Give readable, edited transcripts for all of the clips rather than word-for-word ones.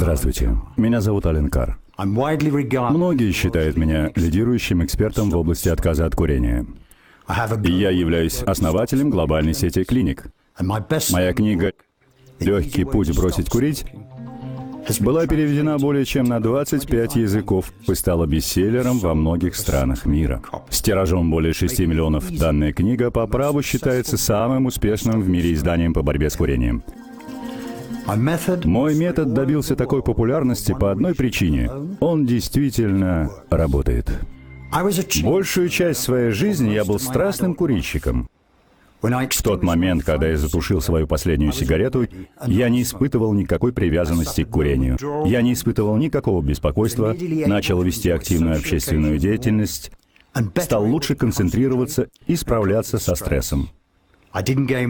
Здравствуйте, меня зовут Ален Карр. Многие считают меня лидирующим экспертом в области отказа от курения. И я являюсь основателем глобальной сети клиник. Моя книга «Легкий путь бросить курить» была переведена более чем на 25 языков и стала бестселлером во многих странах мира. С тиражом более 6 миллионов данная книга по праву считается самым успешным в мире изданием по борьбе с курением. Мой метод добился такой популярности по одной причине. Он действительно работает. Большую часть своей жизни я был страстным курильщиком. В тот момент, когда я затушил свою последнюю сигарету, я не испытывал никакой привязанности к курению. Я не испытывал никакого беспокойства, начал вести активную общественную деятельность, стал лучше концентрироваться и справляться со стрессом.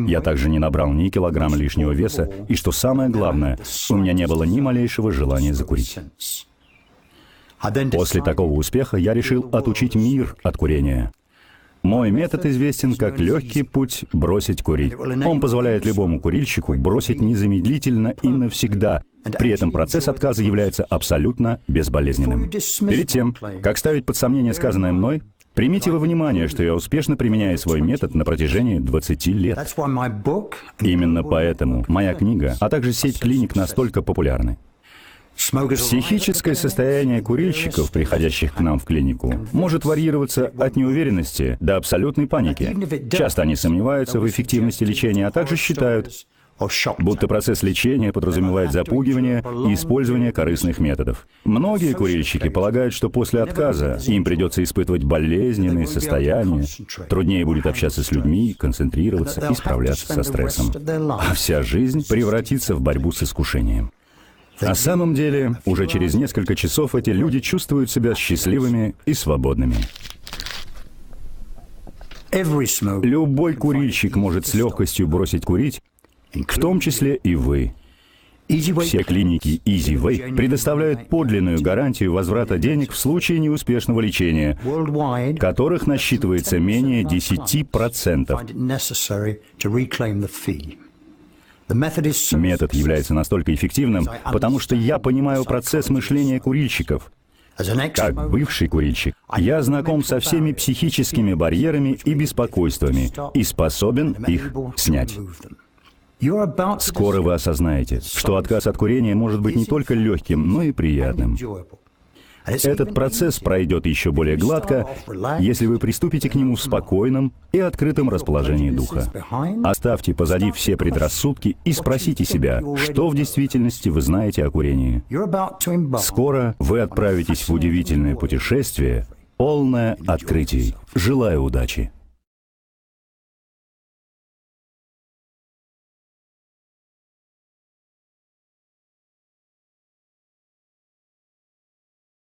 Я также не набрал ни килограмма лишнего веса, и что самое главное, у меня не было ни малейшего желания закурить. После такого успеха я решил отучить мир от курения. Мой метод известен как «легкий путь бросить курить». Он позволяет любому курильщику бросить незамедлительно и навсегда. При этом процесс отказа является абсолютно безболезненным. Перед тем, как ставить под сомнение сказанное мной, примите во внимание, что я успешно применяю свой метод на протяжении 20 лет. Именно поэтому моя книга, а также сеть клиник настолько популярны. Психическое состояние курильщиков, приходящих к нам в клинику, может варьироваться от неуверенности до абсолютной паники. Часто они сомневаются в эффективности лечения, а также считают, будто процесс лечения подразумевает запугивание и использование корыстных методов. Многие курильщики полагают, что после отказа им придется испытывать болезненные состояния, труднее будет общаться с людьми, концентрироваться и справляться со стрессом. А вся жизнь превратится в борьбу с искушением. На самом деле, уже через несколько часов эти люди чувствуют себя счастливыми и свободными. Любой курильщик может с легкостью бросить курить, в том числе и вы. Все клиники EasyWay предоставляют подлинную гарантию возврата денег в случае неуспешного лечения, которых насчитывается менее 10%. Метод является настолько эффективным, потому что я понимаю процесс мышления курильщиков. Как бывший курильщик, я знаком со всеми психическими барьерами и беспокойствами и способен их снять. Скоро вы осознаете, что отказ от курения может быть не только легким, но и приятным. Этот процесс пройдет еще более гладко, если вы приступите к нему в спокойном и открытом расположении духа. Оставьте позади все предрассудки и спросите себя, что в действительности вы знаете о курении. Скоро вы отправитесь в удивительное путешествие, полное открытий. Желаю удачи!